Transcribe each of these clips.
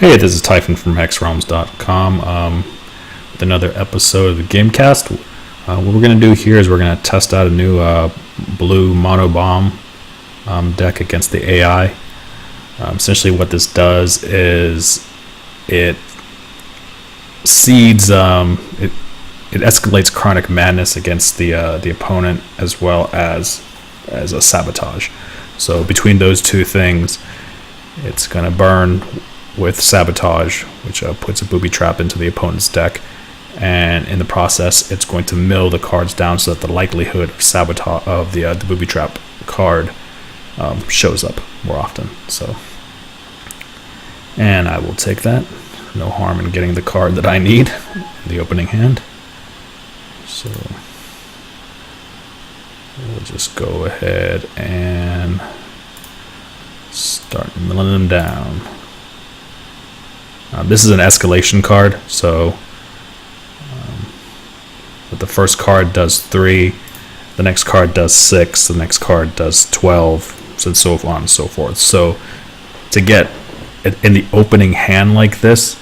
Hey, this is Typhon from HEXRealms.com with another episode of the Gamecast. What we're going to do here is we're going to test out a new blue mono bomb deck against the AI. Essentially what this does is it seeds, it escalates Chronic Madness against the opponent as well as a Sabotage. So between those two things, it's going to burn with Sabotage, which puts a booby trap into the opponent's deck, and in the process it's going to mill the cards down so that the likelihood of sabotage of the booby trap card shows up more often. So, and I will take that. No harm in getting the card that I need in the opening hand. So we'll just go ahead and start milling them down. This is an escalation card, so the first card does 3, the next card does 6, the next card does 12, and so on and so forth. So to get it in the opening hand like this,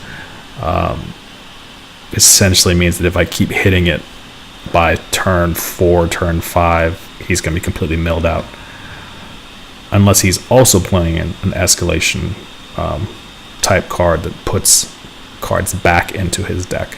essentially means that if I keep hitting it by turn 4, turn 5, he's going to be completely milled out. Unless he's also playing an escalation type card that puts cards back into his deck.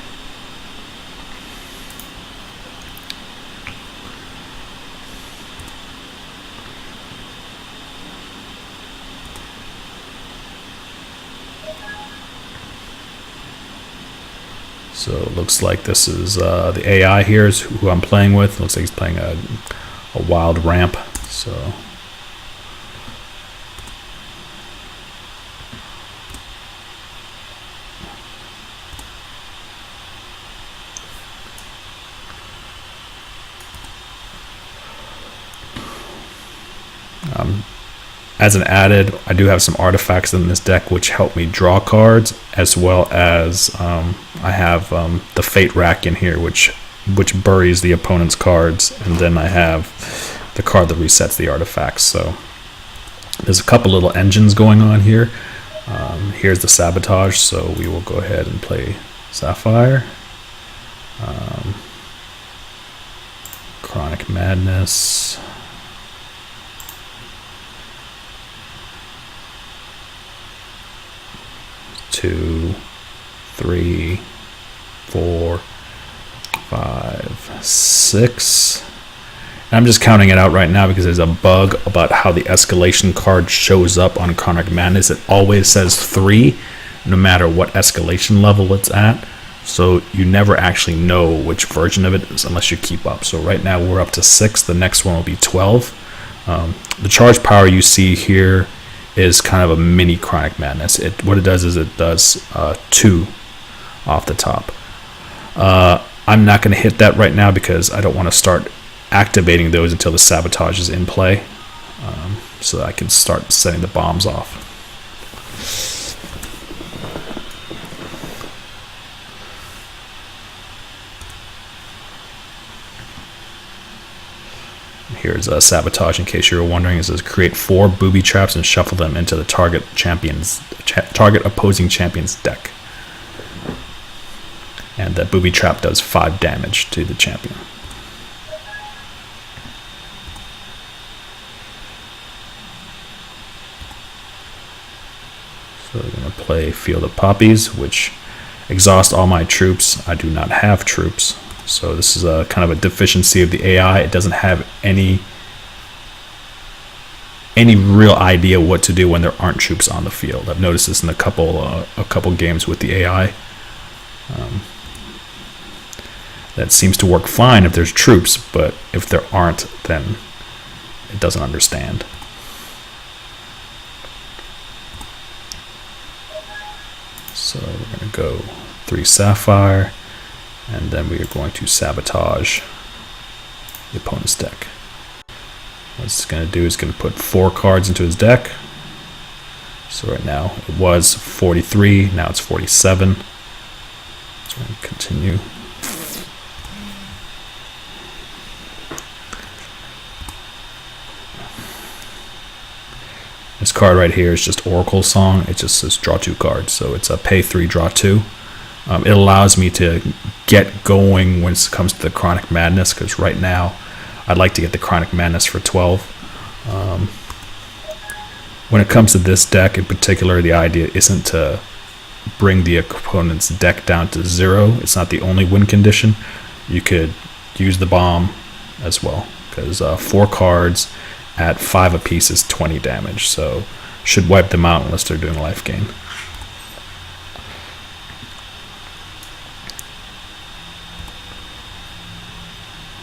So it looks like this is the AI here is who I'm playing with. Looks like he's playing a wild ramp. So as an added, I do have some artifacts in this deck which help me draw cards, as well as I have the Fate Rack in here, which buries the opponent's cards, and then I have the card that resets the artifacts. So there's a couple little engines going on here. Here's the Sabotage, so we will go ahead and play Sapphire. Chronic Madness. 2, 3, 4, 5, 6. And I'm just counting it out right now because there's a bug about how the escalation card shows up on Chronic Madness. It always says 3 no matter what escalation level it's at, so you never actually know which version of it is unless you keep up. So right now we're up to 6. The next one will be 12. The charge power you see here is kind of a mini Chronic Madness. What it does is it does 2 off the top. I'm not going to hit that right now because I don't want to start activating those until the Sabotage is in play, so that I can start setting the bombs off. Here's a Sabotage, in case you were wondering. It says create 4 booby traps and shuffle them into the target opposing champion's deck. And that booby trap does 5 damage to the champion. So we're going to play Field of Poppies, which exhaust all my troops. I do not have troops. So this is a kind of a deficiency of the AI. It doesn't have any real idea what to do when there aren't troops on the field. I've noticed this in a couple games with the AI. That seems to work fine if there's troops, but if there aren't, then it doesn't understand. So we're going to go 3 Sapphire. And then we are going to Sabotage the opponent's deck. What it's going to do is going to put 4 cards into his deck. So right now it was 43, now it's 47. So we're going to continue. card right here is just Oracle Song. It just says draw 2 cards. So it's a pay 3, draw 2. It allows me to get going when it comes to the Chronic Madness, because right now I'd like to get the Chronic Madness for 12. When it comes to this deck in particular, the idea isn't to bring the opponent's deck down to 0. It's not the only win condition. You could use the bomb as well, because 4 cards at 5 apiece is 20 damage, so should wipe them out unless they're doing life gain.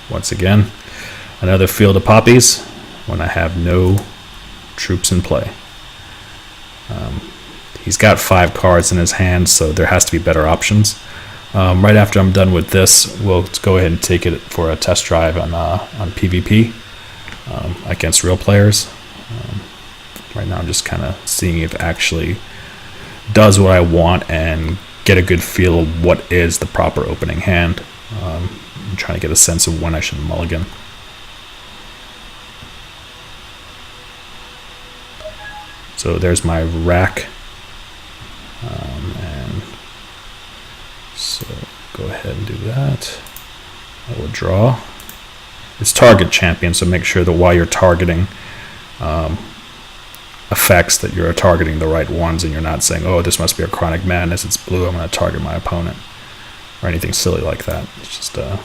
Once again, another field of poppies when I have no troops in play. He's got 5 cards in his hand, so there has to be better options. Right after I'm done with this, we'll go ahead and take it for a test drive on PvP against real players. Right now I'm just kind of seeing if it actually does what I want and get a good feel of what is the proper opening hand. I'm trying to get a sense of when I should mulligan. So there's my rack, and so go ahead and do that. I will draw. It's target champion, so make sure that while you're targeting effects that you're targeting the right ones, and you're not saying, oh, this must be a Chronic Madness, it's blue, I'm going to target my opponent, or anything silly like that. It's just there's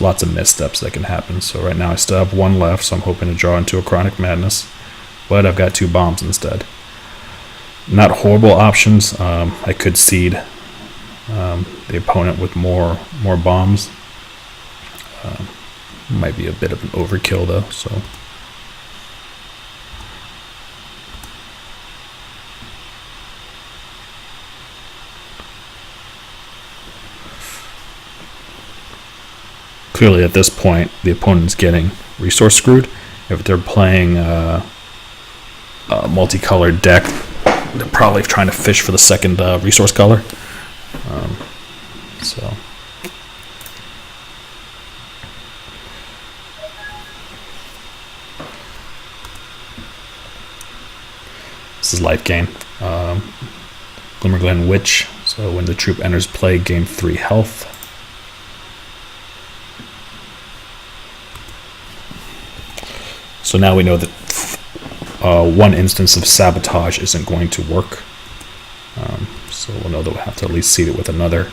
lots of missteps that can happen. So right now I still have 1 left, so I'm hoping to draw into a Chronic Madness, but I've got 2 bombs instead. Not horrible options. I could seed the opponent with more bombs. Might be a bit of an overkill though. So clearly at this point the opponent's getting resource screwed. If they're playing a multicolored deck, they're probably trying to fish for the second resource color. So this is life gain. Glimmerglen Witch. So when the troop enters play, gain 3 health. So now we know that 1 instance of sabotage isn't going to work. So we'll know that we'll have to at least seed it with another.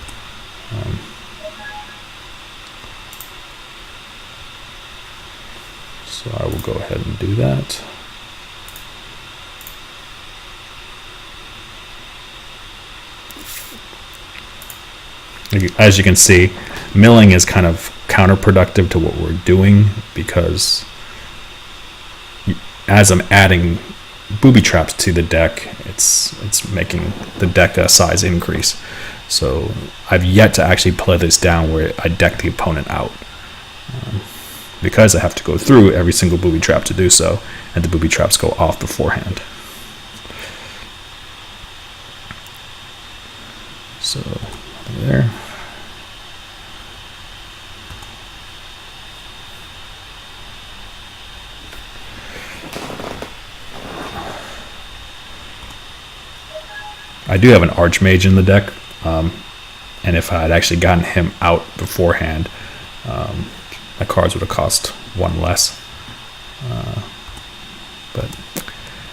So I will go ahead and do that. As you can see, milling is kind of counterproductive to what we're doing, because as I'm adding booby traps to the deck, it's making the deck size increase. So I've yet to actually play this down where I deck the opponent out, because I have to go through every single booby trap to do so, and the booby traps go off beforehand. So there. I do have an Archmage in the deck, and if I had actually gotten him out beforehand, my cards would have cost 1 less. And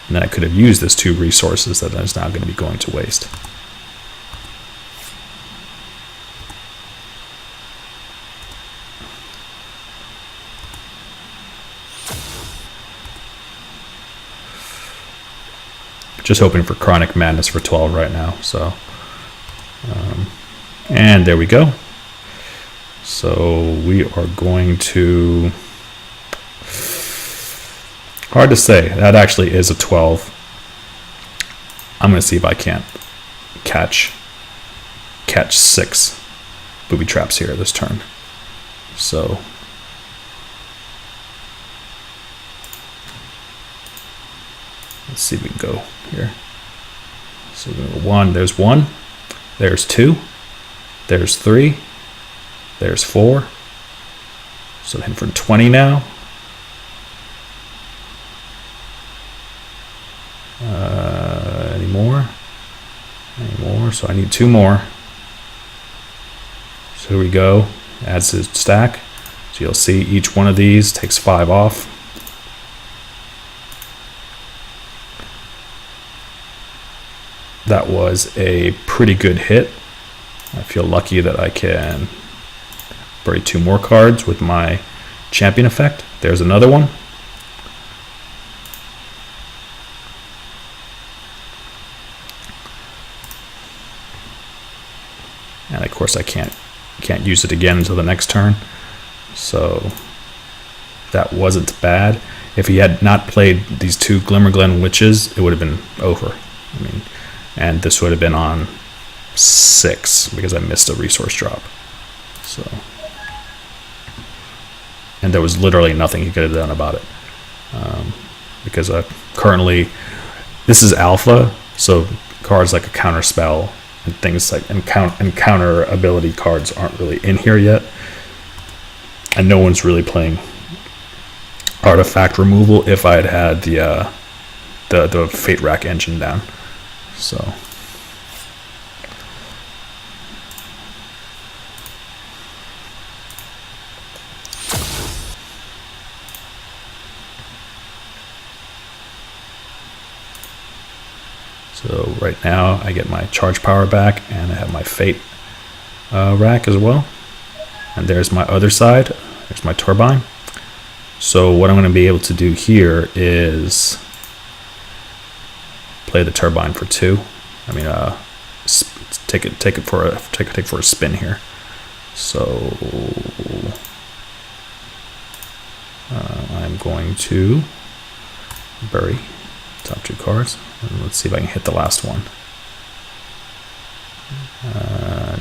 then I could have used this 2 resources that is now going to be going to waste. Just hoping for Chronic Madness for 12 right now. So, and there we go. So we are going to, hard to say, that actually is a 12. I'm going to see if I can't catch 6 booby traps here this turn. So let's see if we can go here. So 1, there's 1, there's 2, there's 3, there's 4. So hitting for 20 now. Any more? Any more? So I need 2 more. So here we go. Adds to stack. So you'll see each one of these takes 5 off. That was a pretty good hit. I feel lucky that I can bury 2 more cards with my champion effect. There's another one. And of course I can't use it again until the next turn. So that wasn't bad. If he had not played these 2 Glimmerglen Witches, it would have been over. I mean, and this would have been on 6 because I missed a resource drop. So, and there was literally nothing he could have done about it, because currently this is alpha, so cards like a counter spell and things like encounter ability cards aren't really in here yet, and no one's really playing artifact removal. If I had had the Fate Rack engine down, so. So right now I get my charge power back, and I have my Fate rack as well. And there's my other side. There's my turbine. So what I'm going to be able to do here is play the turbine for 2. I mean, take it for a spin here. So I'm going to bury top 2 cards, and let's see if I can hit the last one.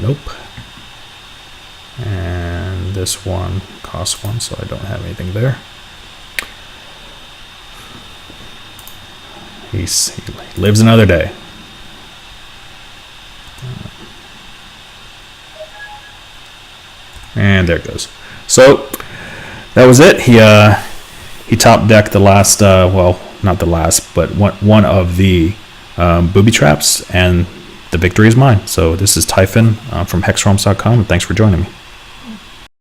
Nope. And this one costs 1, so I don't have anything there. He lives another day. And there it goes. So that was it. He top decked the last, well, not the last, but one of the booby traps, and the victory is mine. So this is Typhon from HEXRealms.com, and thanks for joining me.